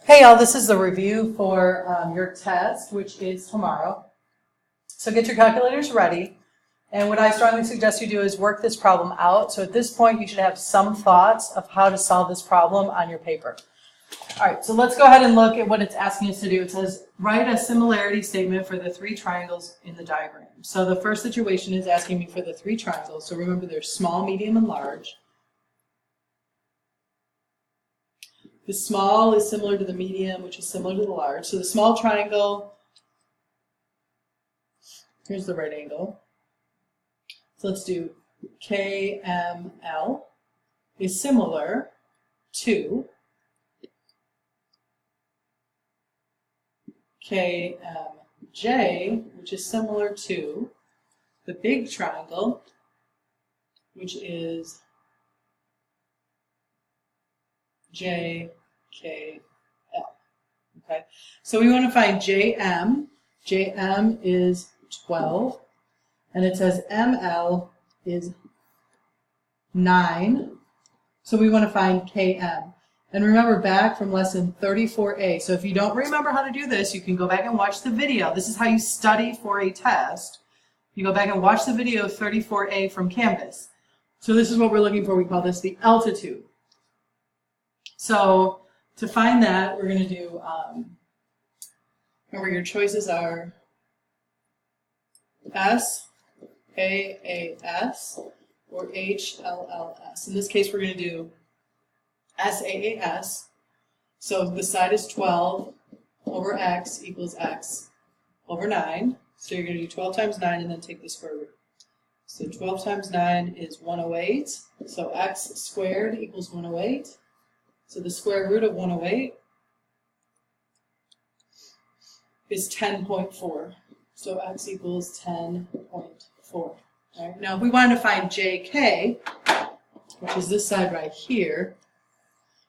Hey y'all, this is the review for your test, which is tomorrow. So get your calculators ready. And what I strongly suggest you do is work this problem out. So at this point, you should have some thoughts of how to solve this problem on your paper. All right, so let's go ahead and look at what it's asking us to do. It says, write a similarity statement for the three triangles in the diagram. So the first situation is asking me for the three triangles. So remember, there's small, medium, and large. The small is similar to the medium, which is similar to the large. So the small triangle, here's the right angle. So let's do KML is similar to KMJ, which is similar to the big triangle, which is JKL. Okay, so we want to find JM. JM is 12, and it says ML is 9. So we want to find KM. And remember back from lesson 34A. So if you don't remember how to do this, you can go back and watch the video. This is how you study for a test. You go back and watch the video 34A from Canvas. So this is what we're looking for. We call this the altitude. So to find that, we're going to do, remember your choices are SAAS or HLLS. In this case, we're going to do SAAS. So the side is 12 over x equals x over 9. So you're going to do 12 times 9 and then take the square root. So 12 times 9 is 108. So x squared equals 108. So the square root of 108 is 10.4. So x equals 10.4. Right? Now if we wanted to find JK, which is this side right here,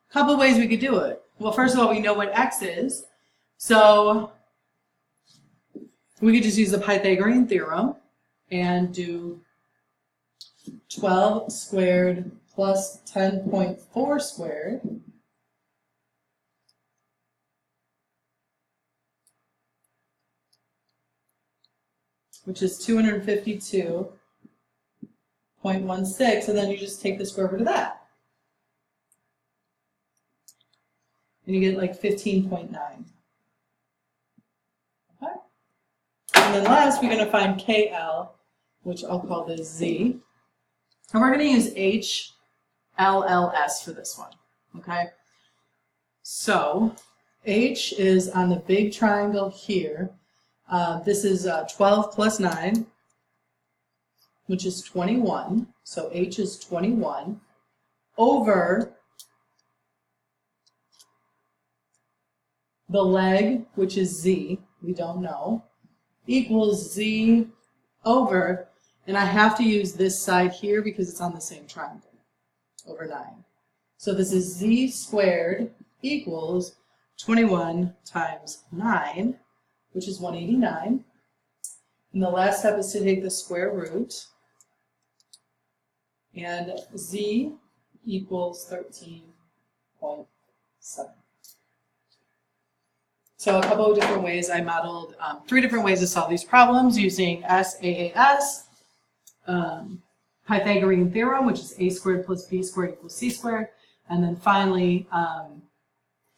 a couple of ways we could do it. Well, first of all, we know what x is. So we could just use the Pythagorean theorem and do 12 squared plus 10.4 squared which is 252.16, and then you just take the square root of that. And you get like 15.9. Okay? And then last, we're going to find KL, which I'll call this Z. And we're going to use HLLS for this one. Okay? So, H is on the big triangle here. This is 12 plus 9, which is 21. So H is 21 over the leg, which is Z, we don't know, equals Z over, and I have to use this side here because it's on the same triangle, over 9. So this is Z squared equals 21 times 9, which is 189. And the last step is to take the square root. And Z equals 13.7. So a couple of different ways. I modeled 3 different ways to solve these problems using SAAS, Pythagorean theorem, which is a squared plus b squared equals c squared, and then finally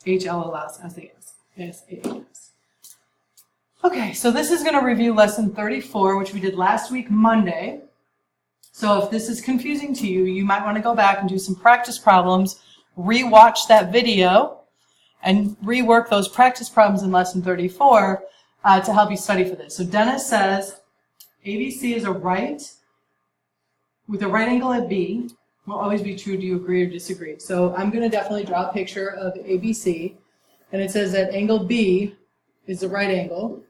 HLLS, SAAS. Okay, so this is going to review lesson 34, which we did last week, Monday. So if this is confusing to you, you might want to go back and do some practice problems, re-watch that video, and rework those practice problems in lesson 34 to help you study for this. So Dennis says ABC is a right with a right angle at B. Will always be true. Do you agree or disagree? So I'm going to definitely draw a picture of ABC, and it says that angle B is the right angle.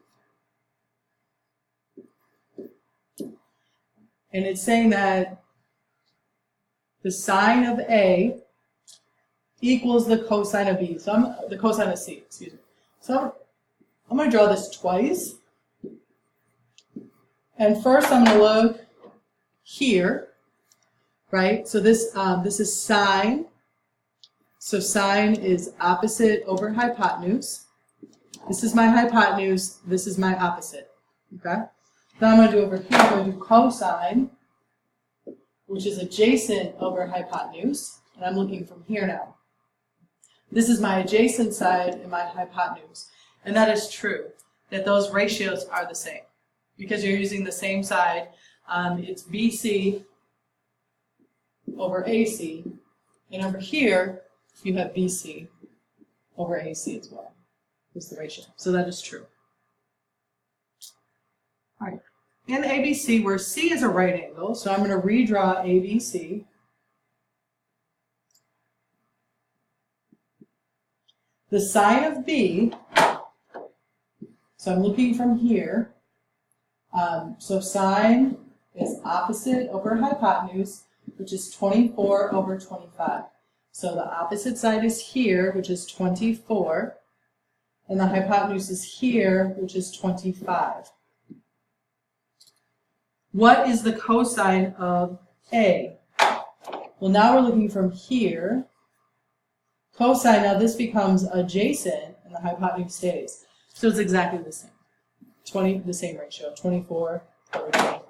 And it's saying that the sine of A equals the cosine of B. So the cosine of C, excuse me. So I'm going to draw this twice. And first I'm going to look here, right? So this is sine So sine is opposite over hypotenuse. This is my hypotenuse, this is my opposite. Okay? Now I'm going to do over here, I'm going to do cosine, which is adjacent over hypotenuse. And I'm looking from here now. This is my adjacent side and my hypotenuse. And that is true, that those ratios are the same. Because you're using the same side, it's BC over AC. And over here, you have BC over AC as well. Is the ratio. So that is true. All right. In ABC, where C is a right angle, so I'm going to redraw ABC. The sine of B, so I'm looking from here, so sine is opposite over hypotenuse, which is 24 over 25. So the opposite side is here, which is 24, and the hypotenuse is here, which is 25. What is the cosine of A? Well, now we're looking from here. Cosine, now this becomes adjacent, and the hypotenuse stays. So it's exactly the same. The same ratio, 24 over 25.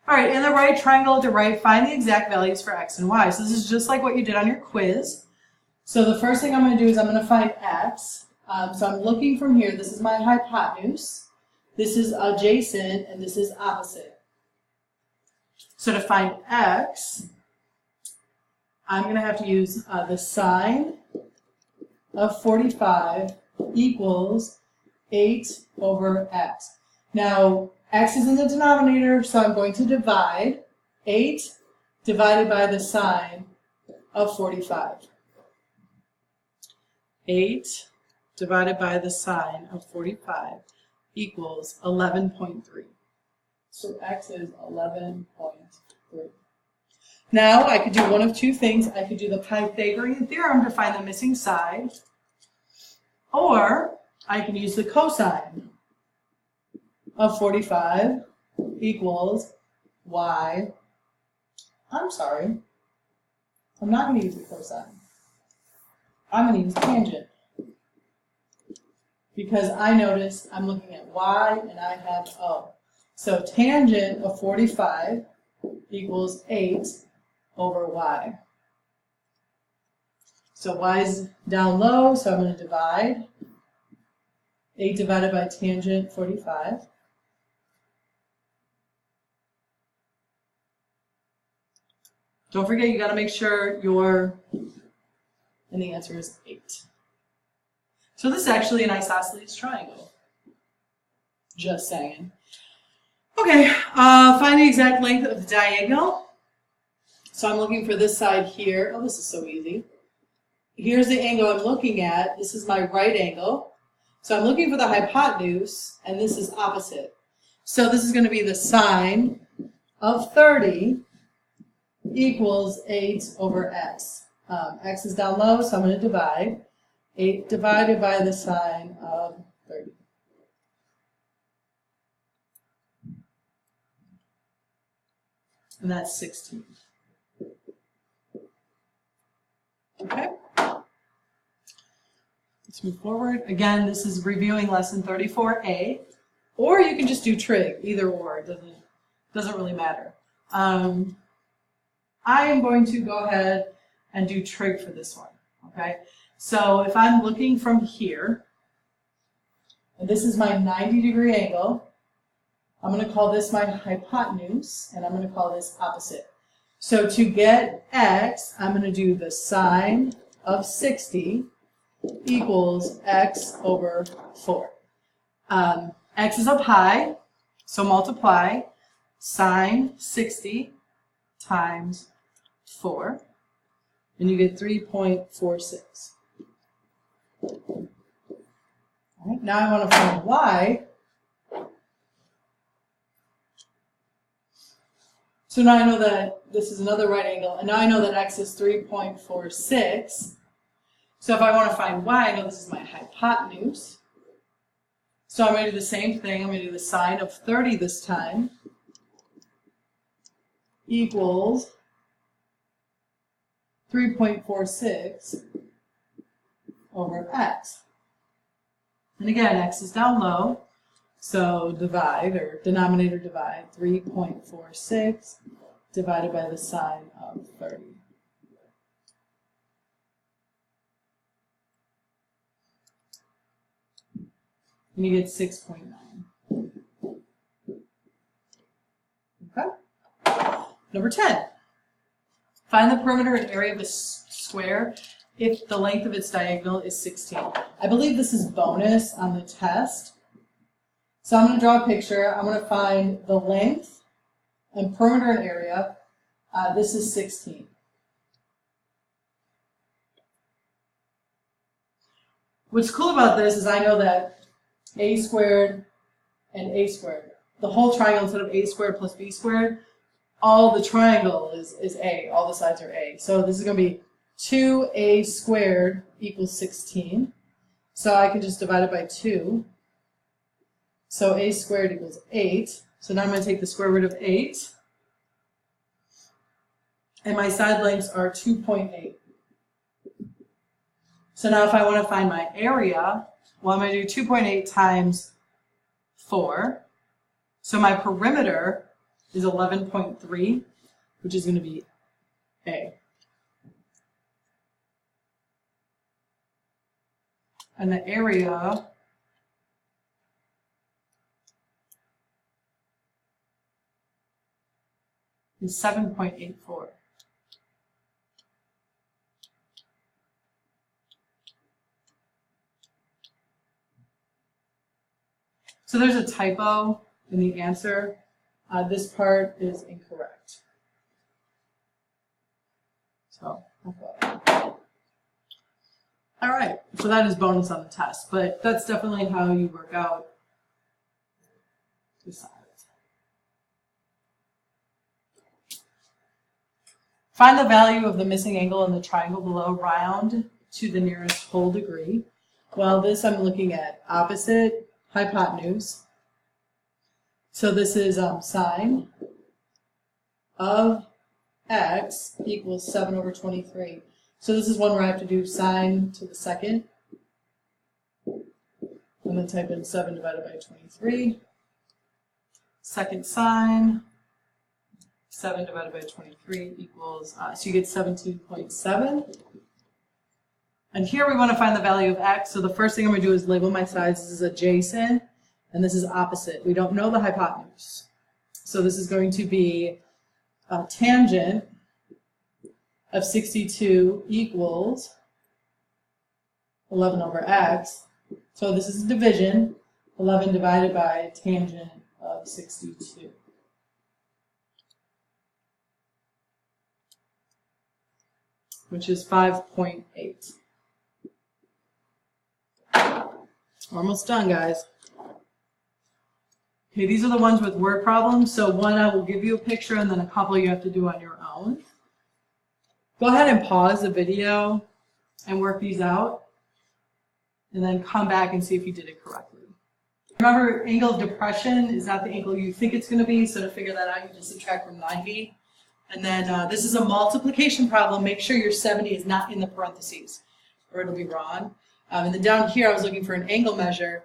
All right, in the right triangle at the right, find the exact values for x and y. So this is just like what you did on your quiz. So the first thing I'm going to do is I'm going to find x. So I'm looking from here. This is my hypotenuse. This is adjacent, and this is opposite. So to find x, I'm going to have to use the sine of 45 equals 8 over x. Now, x is in the denominator, so I'm going to divide 8 divided by the sine of 45. 8 divided by the sine of 45 equals 11.3. So x is 11.3. Now I could do one of two things. I could do the Pythagorean theorem to find the missing side, or I can use the cosine of 45 equals y. I'm sorry. I'm not going to use the cosine. I'm going to use tangent. Because I notice I'm looking at y and I have O. So tangent of 45 equals 8 over y. So y is down low, so I'm going to divide. 8 divided by tangent 45. Don't forget, you got to make sure and the answer is 8. So this is actually an isosceles triangle. Just saying. Okay, find the exact length of the diagonal. So I'm looking for this side here. Oh, this is so easy. Here's the angle I'm looking at. This is my right angle. So I'm looking for the hypotenuse, and this is opposite. So this is going to be the sine of 30 equals 8 over x. X is down low, so I'm going to divide. 8 divided by the sine of 30. And that's 16. Okay. Let's move forward. Again, this is reviewing lesson 34A. Or you can just do trig, either or. It doesn't really matter. I am going to go ahead and do trig for this one. Okay. So if I'm looking from here, and this is my 90-degree angle, I'm going to call this my hypotenuse, and I'm going to call this opposite. So to get x, I'm going to do the sine of 60 equals x over 4. X is up high, so multiply sine 60 times 4, and you get 3.46. All right, now I want to find y. So now I know that this is another right angle, and now I know that x is 3.46. So if I want to find y, I know this is my hypotenuse. So I'm going to do the same thing. I'm going to do the sine of 30 this time equals 3.46 over x. And again, x is down low, so divide, or denominator divide, 3.46 divided by the sine of 30. And you get 6.9. Okay. Number 10. Find the perimeter and area of a square if the length of its diagonal is 16. I believe this is bonus on the test. So I'm going to draw a picture. I'm going to find the length and perimeter and area. This is 16. What's cool about this is I know that a squared and a squared, the whole triangle instead of a squared plus b squared, all the triangle is a, all the sides are a. So this is going to be 2a squared equals 16. So I can just divide it by 2. So a squared equals 8. So now I'm going to take the square root of 8. And my side lengths are 2.8. So now if I want to find my area, well, I'm going to do 2.8 times 4. So my perimeter is 11.3, which is going to be A. And the area is 7.84. So there's a typo in the answer. This part is incorrect. So, all right, so that is bonus on the test, but that's definitely how you work out the sides. Find the value of the missing angle in the triangle below, round to the nearest whole degree. Well, this I'm looking at opposite hypotenuse. So this is sine of x equals 7 over 23. So this is one where I have to do sine to the second. And then type in 7 divided by 23. Second sine, 7 divided by 23 equals, so you get 17.7. And here we want to find the value of x. So the first thing I'm going to do is label my sides. This is adjacent, and this is opposite. We don't know the hypotenuse. So this is going to be a tangent of 62 equals 11 over x. So this is division, 11 divided by tangent of 62. Which is 5.8. We're almost done, guys. Okay, these are the ones with word problems. So one, I will give you a picture, and then a couple you have to do on your own. Go ahead and pause the video and work these out, and then come back and see if you did it correctly. Remember, angle of depression is not the angle you think it's going to be, so to figure that out, you just subtract from 90. And then this is a multiplication problem. Make sure your 70 is not in the parentheses, or it'll be wrong. And then down here, I was looking for an angle measure.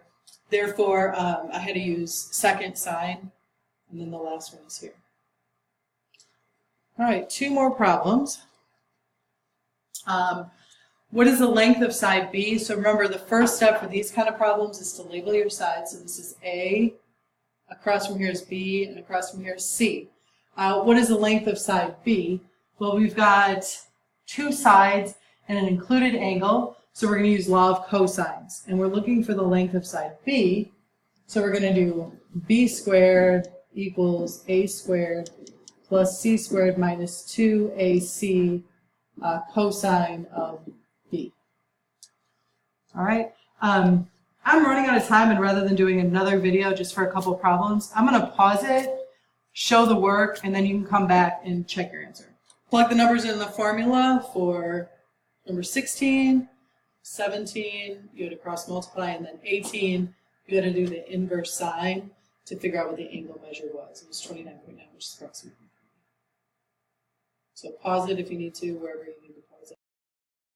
Therefore, I had to use second sine, and then the last one is here. All right, 2 more problems. What is the length of side B? So remember, the first step for these kind of problems is to label your sides. So this is A, across from here is B, and across from here is C. What is the length of side B? Well, we've got 2 sides and an included angle. So we're going to use law of cosines, and we're looking for the length of side B. So we're going to do B squared equals A squared plus C squared minus 2AC cosine of B. All right. I'm running out of time, and rather than doing another video just for a couple of problems, I'm going to pause it, show the work, and then you can come back and check your answer. Plug the numbers in the formula for number 16. 17, you had to cross multiply, and then 18, you had to do the inverse sine to figure out what the angle measure was. It was 29.9, which is approximately. So pause it if you need to, wherever you need